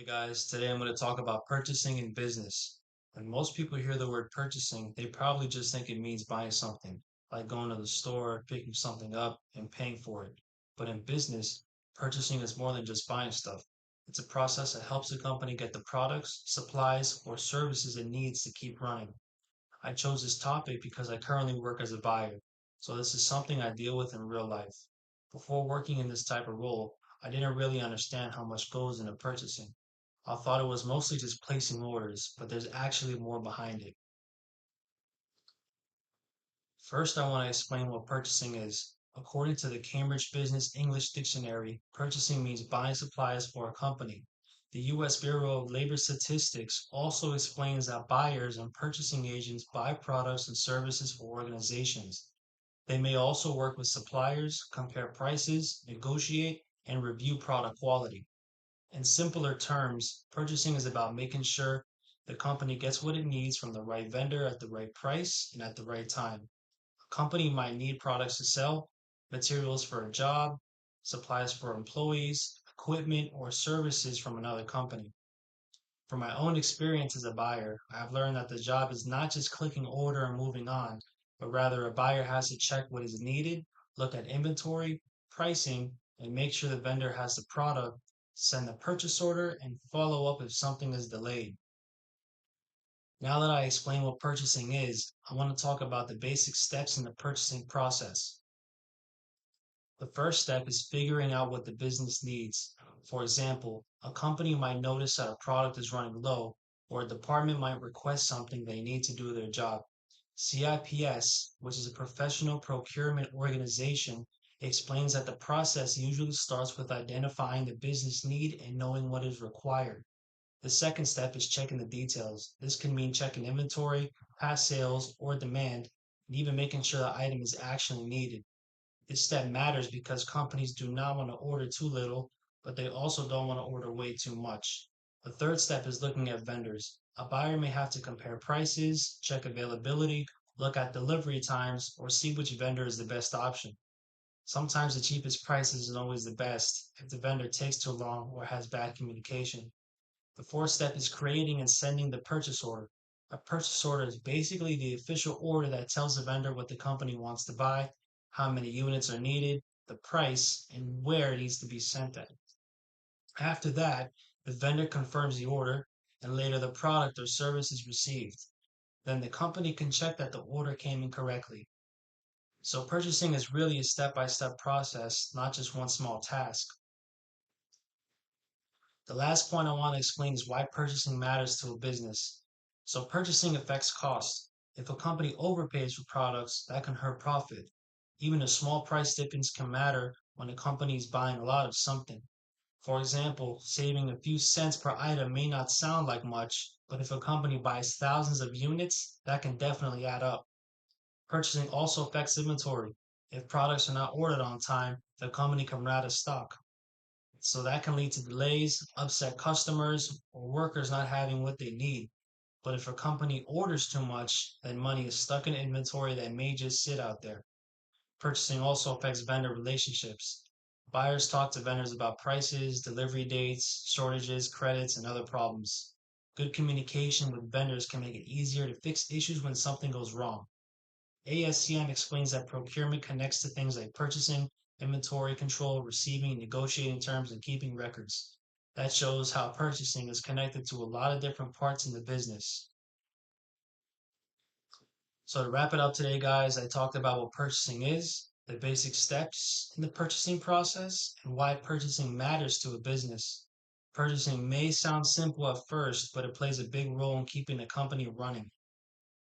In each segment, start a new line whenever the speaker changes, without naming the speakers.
Hey guys, today I'm going to talk about purchasing in business. When most people hear the word purchasing, they probably just think it means buying something, like going to the store, picking something up, and paying for it. But in business, purchasing is more than just buying stuff. It's a process that helps a company get the products, supplies, or services it needs to keep running. I chose this topic because I currently work as a buyer, so this is something I deal with in real life. Before working in this type of role, I didn't really understand how much goes into purchasing. I thought it was mostly just placing orders, but there's actually more behind it. First, I want to explain what purchasing is. According to the Cambridge Business English Dictionary, purchasing means buying supplies for a company. The U.S. Bureau of Labor Statistics also explains that buyers and purchasing agents buy products and services for organizations. They may also work with suppliers, compare prices, negotiate, and review product quality. In simpler terms, purchasing is about making sure the company gets what it needs from the right vendor at the right price and at the right time. A company might need products to sell, materials for a job, supplies for employees, equipment, or services from another company. From my own experience as a buyer, I've learned that the job is not just clicking order and moving on, but rather a buyer has to check what is needed, look at inventory, pricing, and make sure the vendor has the product, send the purchase order, and follow up if something is delayed. Now that I explain what purchasing is, I want to talk about the basic steps in the purchasing process. The first step is figuring out what the business needs. For example, a company might notice that a product is running low, or a department might request something they need to do their job. CIPS, which is a professional procurement organization, explains that the process usually starts with identifying the business need and knowing what is required. The second step is checking the details. This can mean checking inventory, past sales, or demand, and even making sure the item is actually needed. This step matters because companies do not want to order too little, but they also don't want to order way too much. The third step is looking at vendors. A buyer may have to compare prices, check availability, look at delivery times, or see which vendor is the best option. Sometimes the cheapest price isn't always the best if the vendor takes too long or has bad communication. The fourth step is creating and sending the purchase order. A purchase order is basically the official order that tells the vendor what the company wants to buy, how many units are needed, the price, and where it needs to be sent at. After that, the vendor confirms the order, and later the product or service is received. Then the company can check that the order came in correctly. So purchasing is really a step-by-step process, not just one small task. The last point I want to explain is why purchasing matters to a business. So purchasing affects cost. If a company overpays for products, that can hurt profit. Even a small price difference can matter when a company is buying a lot of something. For example, saving a few cents per item may not sound like much, but if a company buys thousands of units, that can definitely add up. Purchasing also affects inventory. If products are not ordered on time, the company can run out of stock. So that can lead to delays, upset customers, or workers not having what they need. But if a company orders too much, then money is stuck in inventory that may just sit out there. Purchasing also affects vendor relationships. Buyers talk to vendors about prices, delivery dates, shortages, credits, and other problems. Good communication with vendors can make it easier to fix issues when something goes wrong. ASCM explains that procurement connects to things like purchasing, inventory control, receiving, negotiating terms, and keeping records. That shows how purchasing is connected to a lot of different parts in the business. So to wrap it up today, guys, I talked about what purchasing is, the basic steps in the purchasing process, and why purchasing matters to a business. Purchasing may sound simple at first, but it plays a big role in keeping a company running.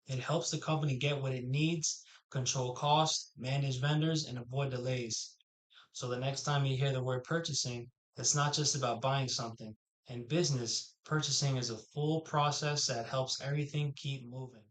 It helps the company get what it needs, control costs, manage vendors, and avoid delays. So the next time you hear the word purchasing, it's not just about buying something. In business, purchasing is a full process that helps everything keep moving.